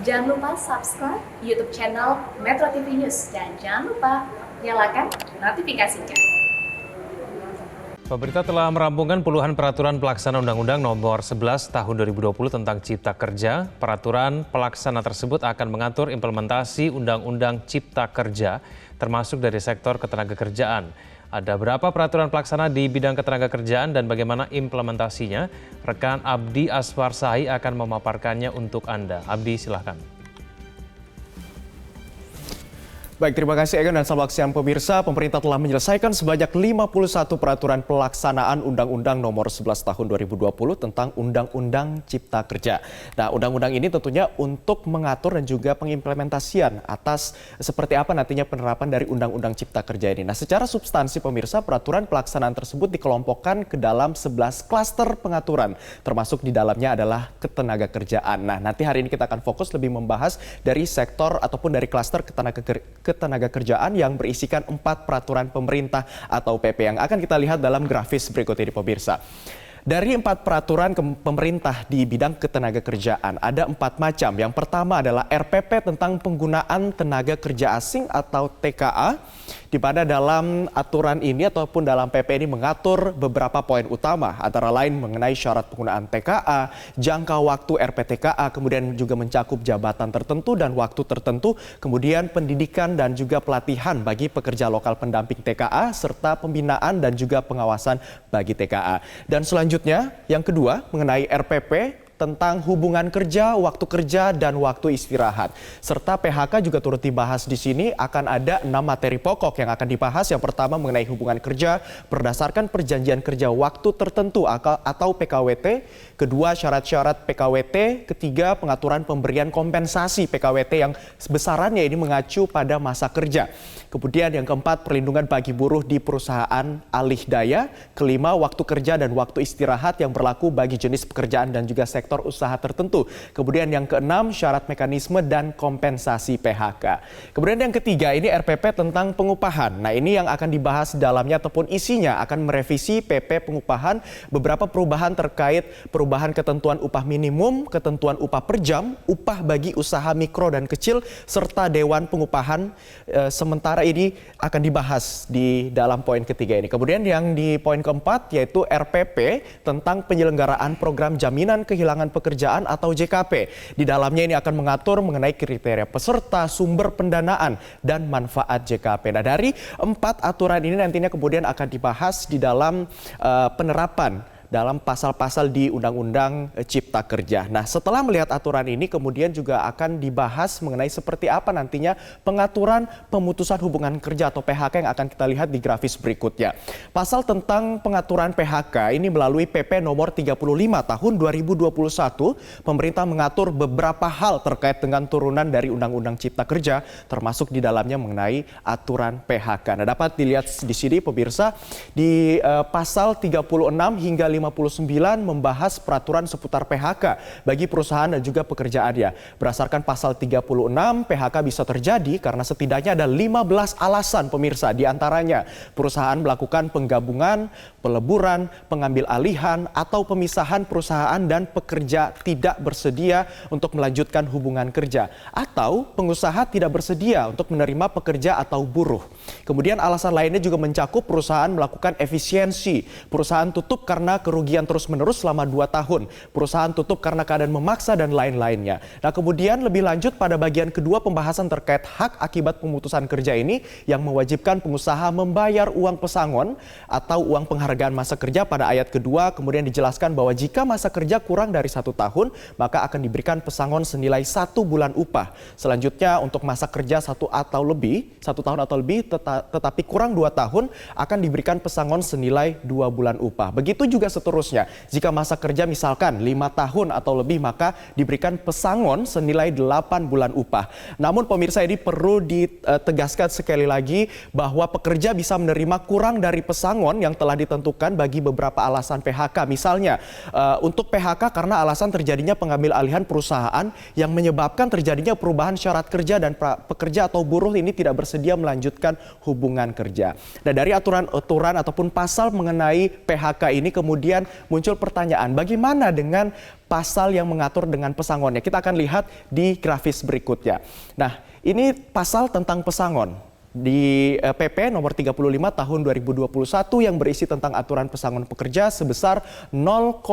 Jangan lupa subscribe YouTube channel Metro TV News dan jangan lupa nyalakan notifikasinya. Pemerintah telah merampungkan puluhan peraturan pelaksana Undang-Undang Nomor 11 Tahun 2020 tentang Cipta Kerja. Peraturan pelaksana tersebut akan mengatur implementasi Undang-Undang Cipta Kerja, termasuk dari sektor ketenagakerjaan. Ada berapa peraturan pelaksana di bidang ketenagakerjaan dan bagaimana implementasinya? Rekan Abdi Aswarsahi akan memaparkannya untuk Anda. Abdi, silahkan. Baik, terima kasih Egan dan selamat siang pemirsa. Pemerintah telah menyelesaikan sebanyak 51 peraturan pelaksanaan Undang-Undang Nomor 11 Tahun 2020 tentang Undang-Undang Cipta Kerja. Nah, undang-undang ini tentunya untuk mengatur dan juga pengimplementasian atas seperti apa nantinya penerapan dari Undang-Undang Cipta Kerja ini. Nah, secara substansi pemirsa, peraturan pelaksanaan tersebut dikelompokkan ke dalam 11 klaster pengaturan, termasuk di dalamnya adalah ketenagakerjaan. Nah, nanti hari ini kita akan fokus lebih membahas dari sektor ataupun dari klaster ketenagakerjaan yang berisikan 4 peraturan pemerintah atau PP yang akan kita lihat dalam grafis berikut ini pemirsa. Dari 4 peraturan pemerintah di bidang ketenagakerjaan ada 4 macam. Yang pertama adalah RPP tentang penggunaan tenaga kerja asing atau TKA, di mana dalam aturan ini ataupun dalam PP ini mengatur beberapa poin utama, antara lain mengenai syarat penggunaan TKA, jangka waktu RPTKA, kemudian juga mencakup jabatan tertentu dan waktu tertentu, kemudian pendidikan dan juga pelatihan bagi pekerja lokal pendamping TKA, serta pembinaan dan juga pengawasan bagi TKA. Dan selanjutnya yang kedua mengenai RPP tentang hubungan kerja, waktu kerja, dan waktu istirahat. Serta PHK juga turut dibahas di sini. Akan ada 6 materi pokok yang akan dibahas. Yang pertama mengenai hubungan kerja berdasarkan perjanjian kerja waktu tertentu atau PKWT. Kedua, syarat-syarat PKWT. Ketiga, pengaturan pemberian kompensasi PKWT yang besarannya ini mengacu pada masa kerja. Kemudian yang keempat, perlindungan bagi buruh di perusahaan alih daya. Kelima, waktu kerja dan waktu istirahat yang berlaku bagi jenis pekerjaan dan juga sektor usaha tertentu. Kemudian yang keenam, syarat mekanisme dan kompensasi PHK. Kemudian yang ketiga, ini RPP tentang pengupahan. Nah, ini yang akan dibahas dalamnya ataupun isinya akan merevisi PP pengupahan, beberapa perubahan terkait perubahan ketentuan upah minimum, ketentuan upah per jam, upah bagi usaha mikro dan kecil, serta Dewan Pengupahan. Sementara ini akan dibahas di dalam poin ketiga ini. Kemudian yang di poin keempat yaitu RPP tentang penyelenggaraan program jaminan kehilangan pekerjaan atau JKP. Di dalamnya ini akan mengatur mengenai kriteria peserta, sumber pendanaan, dan manfaat JKP. Nah, dari 4 aturan ini nantinya kemudian akan dibahas di dalam penerapan dalam pasal-pasal di Undang-Undang Cipta Kerja. Nah, setelah melihat aturan ini kemudian juga akan dibahas mengenai seperti apa nantinya pengaturan pemutusan hubungan kerja atau PHK yang akan kita lihat di grafis berikutnya. Pasal tentang pengaturan PHK ini melalui PP nomor 35 tahun 2021, pemerintah mengatur beberapa hal terkait dengan turunan dari Undang-Undang Cipta Kerja, termasuk di dalamnya mengenai aturan PHK. Nah, dapat dilihat di sini pemirsa di pasal 36 hingga 59 membahas peraturan seputar PHK bagi perusahaan dan juga pekerjaannya. Berdasarkan pasal 36, PHK bisa terjadi karena setidaknya ada 15 alasan pemirsa. Di antaranya perusahaan melakukan penggabungan, peleburan, pengambil alihan, atau pemisahan perusahaan dan pekerja tidak bersedia untuk melanjutkan hubungan kerja. Atau pengusaha tidak bersedia untuk menerima pekerja atau buruh. Kemudian alasan lainnya juga mencakup perusahaan melakukan efisiensi, perusahaan tutup karena kerugian terus-menerus selama 2 tahun, perusahaan tutup karena keadaan memaksa, dan lain-lainnya. Nah, kemudian lebih lanjut pada bagian kedua pembahasan terkait hak akibat pemutusan kerja ini yang mewajibkan pengusaha membayar uang pesangon atau uang penghargaan masa kerja pada ayat kedua. Kemudian dijelaskan bahwa jika masa kerja kurang dari 1 tahun, maka akan diberikan pesangon senilai 1 bulan upah. Selanjutnya untuk masa kerja 1 tahun atau lebih, tetapi kurang 2 tahun, akan diberikan pesangon senilai 2 bulan upah. Begitu juga seterusnya. Jika masa kerja misalkan 5 tahun atau lebih, maka diberikan pesangon senilai 8 bulan upah. Namun pemirsa, ini perlu ditegaskan sekali lagi bahwa pekerja bisa menerima kurang dari pesangon yang telah ditentukan bagi beberapa alasan PHK. Misalnya untuk PHK karena alasan terjadinya pengambil alihan perusahaan yang menyebabkan terjadinya perubahan syarat kerja dan pekerja atau buruh ini tidak bersedia melanjutkan hubungan kerja. Nah, dari aturan ataupun pasal mengenai PHK ini kemudian kemudian muncul pertanyaan, bagaimana dengan pasal yang mengatur dengan pesangonnya? Kita akan lihat di grafis berikutnya. Nah, ini pasal tentang pesangon di PP nomor 35 tahun 2021 yang berisi tentang aturan pesangon pekerja sebesar 0,5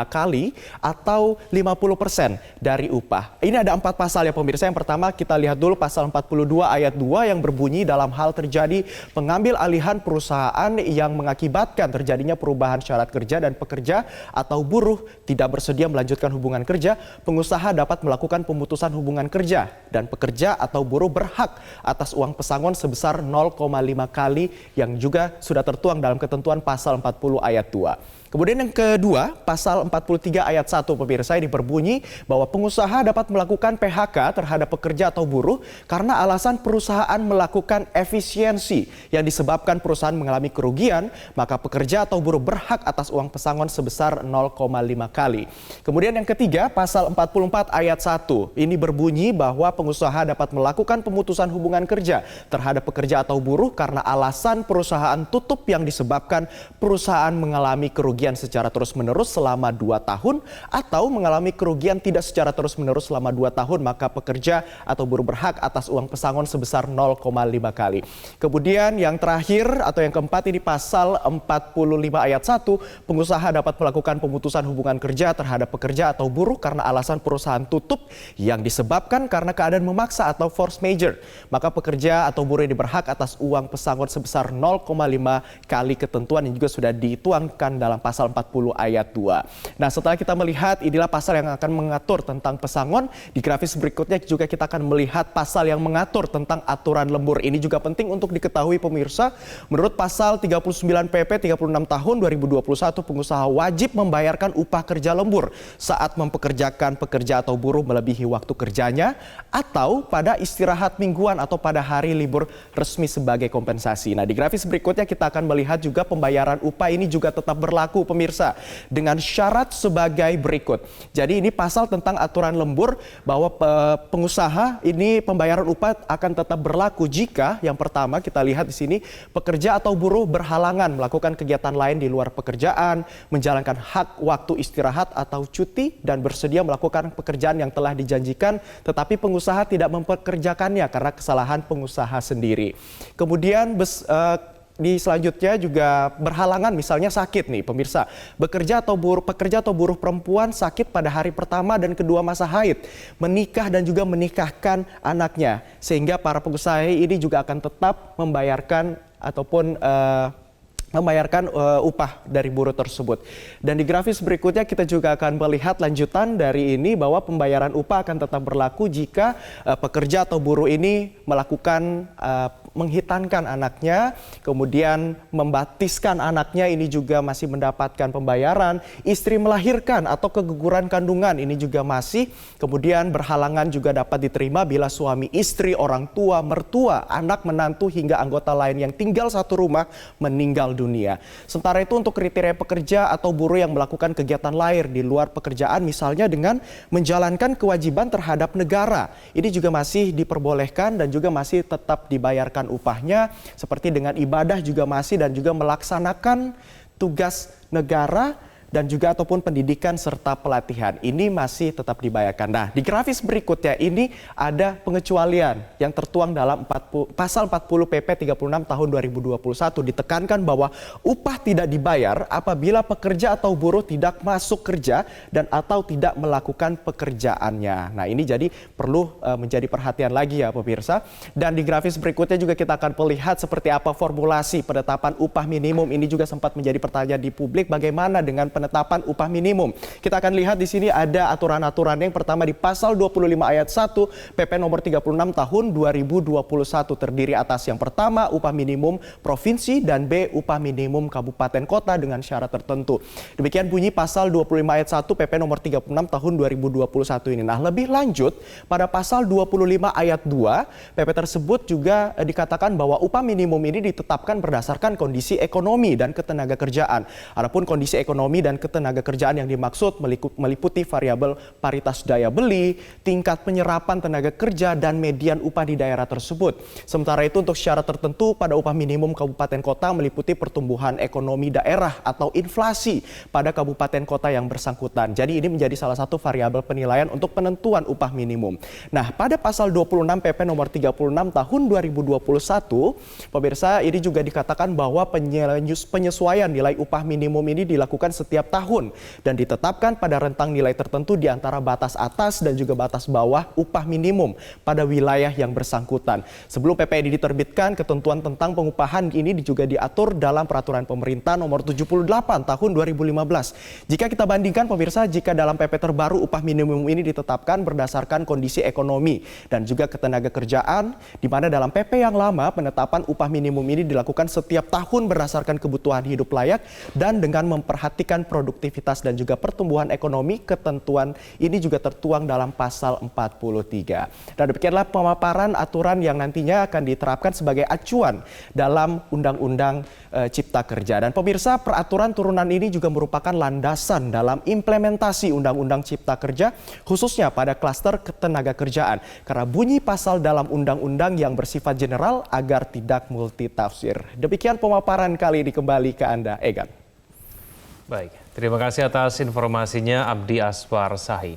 kali atau 50% dari upah. Ini ada 4 pasal ya pemirsa. Yang pertama kita lihat dulu pasal 42 ayat 2 yang berbunyi dalam hal terjadi pengambil alihan perusahaan yang mengakibatkan terjadinya perubahan syarat kerja dan pekerja atau buruh tidak bersedia melanjutkan hubungan kerja, pengusaha dapat melakukan pemutusan hubungan kerja dan pekerja atau buruh berhak atas uang pesangon sebesar 0,5 kali yang juga sudah tertuang dalam ketentuan pasal 40 ayat 2. Kemudian yang kedua, pasal 43 ayat 1 pemirsa ini berbunyi bahwa pengusaha dapat melakukan PHK terhadap pekerja atau buruh karena alasan perusahaan melakukan efisiensi yang disebabkan perusahaan mengalami kerugian, maka pekerja atau buruh berhak atas uang pesangon sebesar 0,5 kali. Kemudian yang ketiga, pasal 44 ayat 1 ini berbunyi bahwa pengusaha dapat melakukan pemutusan hubungan kerja terhadap pekerja atau buruh karena alasan perusahaan tutup yang disebabkan perusahaan mengalami kerugian secara terus-menerus selama 2 tahun atau mengalami kerugian tidak secara terus-menerus selama 2 tahun, maka pekerja atau buruh berhak atas uang pesangon sebesar 0,5 kali. Kemudian yang terakhir atau yang keempat ini pasal 45 ayat 1, pengusaha dapat melakukan pemutusan hubungan kerja terhadap pekerja atau buruh karena alasan perusahaan tutup yang disebabkan karena keadaan memaksa atau force majeure, maka pekerja atau buruh ini berhak atas uang pesangon sebesar 0,5 kali ketentuan yang juga sudah dituangkan dalam pasal 40 ayat 2. Nah, setelah kita melihat inilah pasal yang akan mengatur tentang pesangon, di grafis berikutnya juga kita akan melihat pasal yang mengatur tentang aturan lembur. Ini juga penting untuk diketahui pemirsa. Menurut pasal 39 PP 36 tahun 2021, pengusaha wajib membayarkan upah kerja lembur saat mempekerjakan pekerja atau buruh melebihi waktu kerjanya atau pada istirahat mingguan atau pada hari libur resmi sebagai kompensasi. Nah, di grafis berikutnya kita akan melihat juga pembayaran upah ini juga tetap berlaku pemirsa dengan syarat sebagai berikut. Jadi ini pasal tentang aturan lembur bahwa pengusaha ini pembayaran upah akan tetap berlaku jika yang pertama kita lihat di sini pekerja atau buruh berhalangan melakukan kegiatan lain di luar pekerjaan, menjalankan hak waktu istirahat atau cuti dan bersedia melakukan pekerjaan yang telah dijanjikan tetapi pengusaha tidak mempekerjakannya karena kesalahan pengusaha sendiri. Kemudian di selanjutnya juga berhalangan misalnya sakit nih pemirsa. Pekerja atau buruh perempuan sakit pada hari pertama dan kedua masa haid, menikah dan juga menikahkan anaknya. Sehingga para pengusaha ini juga akan tetap membayarkan ataupun upah dari buruh tersebut. Dan di grafis berikutnya kita juga akan melihat lanjutan dari ini bahwa pembayaran upah akan tetap berlaku jika pekerja atau buruh ini melakukan menghitankan anaknya, kemudian membaptiskan anaknya, ini juga masih mendapatkan pembayaran. Istri melahirkan atau keguguran kandungan ini juga masih. Kemudian berhalangan juga dapat diterima bila suami istri, orang tua, mertua, anak, menantu hingga anggota lain yang tinggal satu rumah meninggal dunia. Sementara itu untuk kriteria pekerja atau buruh yang melakukan kegiatan lain di luar pekerjaan misalnya dengan menjalankan kewajiban terhadap negara, ini juga masih diperbolehkan dan juga masih tetap dibayarkan upahnya, seperti dengan ibadah juga masih dan juga melaksanakan tugas negara dan juga ataupun pendidikan serta pelatihan. Ini masih tetap dibayarkan. Nah, di grafis berikutnya ini ada pengecualian yang tertuang dalam pasal 40 PP 36 tahun 2021. Ditekankan bahwa upah tidak dibayar apabila pekerja atau buruh tidak masuk kerja dan atau tidak melakukan pekerjaannya. Nah, ini jadi perlu menjadi perhatian lagi ya pemirsa. Dan di grafis berikutnya juga kita akan melihat seperti apa formulasi penetapan upah minimum. Ini juga sempat menjadi pertanyaan di publik, bagaimana dengan penetapan upah minimum. Kita akan lihat di sini ada aturan-aturan. Yang pertama di pasal 25 ayat 1 PP nomor 36 tahun 2021 terdiri atas yang pertama upah minimum provinsi dan B upah minimum kabupaten kota dengan syarat tertentu. Demikian bunyi pasal 25 ayat 1 PP nomor 36 tahun 2021 ini. Nah, lebih lanjut pada pasal 25 ayat 2 PP tersebut juga dikatakan bahwa upah minimum ini ditetapkan berdasarkan kondisi ekonomi dan ketenaga kerjaan. Adapun kondisi ekonomi dan kemudian ketenagakerjaan yang dimaksud meliputi variabel paritas daya beli, tingkat penyerapan tenaga kerja, dan median upah di daerah tersebut. Sementara itu untuk syarat tertentu pada upah minimum kabupaten kota meliputi pertumbuhan ekonomi daerah atau inflasi pada kabupaten kota yang bersangkutan. Jadi ini menjadi salah satu variabel penilaian untuk penentuan upah minimum. Nah, pada pasal 26 PP nomor 36 tahun 2021, pemirsa, ini juga dikatakan bahwa penyesuaian nilai upah minimum ini dilakukan setiap tahun dan ditetapkan pada rentang nilai tertentu di antara batas atas dan juga batas bawah upah minimum pada wilayah yang bersangkutan. Sebelum PP ini diterbitkan, ketentuan tentang pengupahan ini juga diatur dalam peraturan pemerintah nomor 78 tahun 2015. Jika kita bandingkan pemirsa, jika dalam PP terbaru upah minimum ini ditetapkan berdasarkan kondisi ekonomi dan juga ketenagakerjaan, di mana dalam PP yang lama penetapan upah minimum ini dilakukan setiap tahun berdasarkan kebutuhan hidup layak dan dengan memperhatikan produktivitas dan juga pertumbuhan ekonomi. Ketentuan ini juga tertuang dalam pasal 43. Dan demikianlah pemaparan aturan yang nantinya akan diterapkan sebagai acuan dalam Undang-Undang Cipta Kerja. Dan pemirsa, peraturan turunan ini juga merupakan landasan dalam implementasi Undang-Undang Cipta Kerja khususnya pada klaster ketenagakerjaan karena bunyi pasal dalam undang-undang yang bersifat general agar tidak multitafsir. Demikian pemaparan kali ini, kembali ke Anda, Egan. Baik, terima kasih atas informasinya Abdi Aswar Sahi.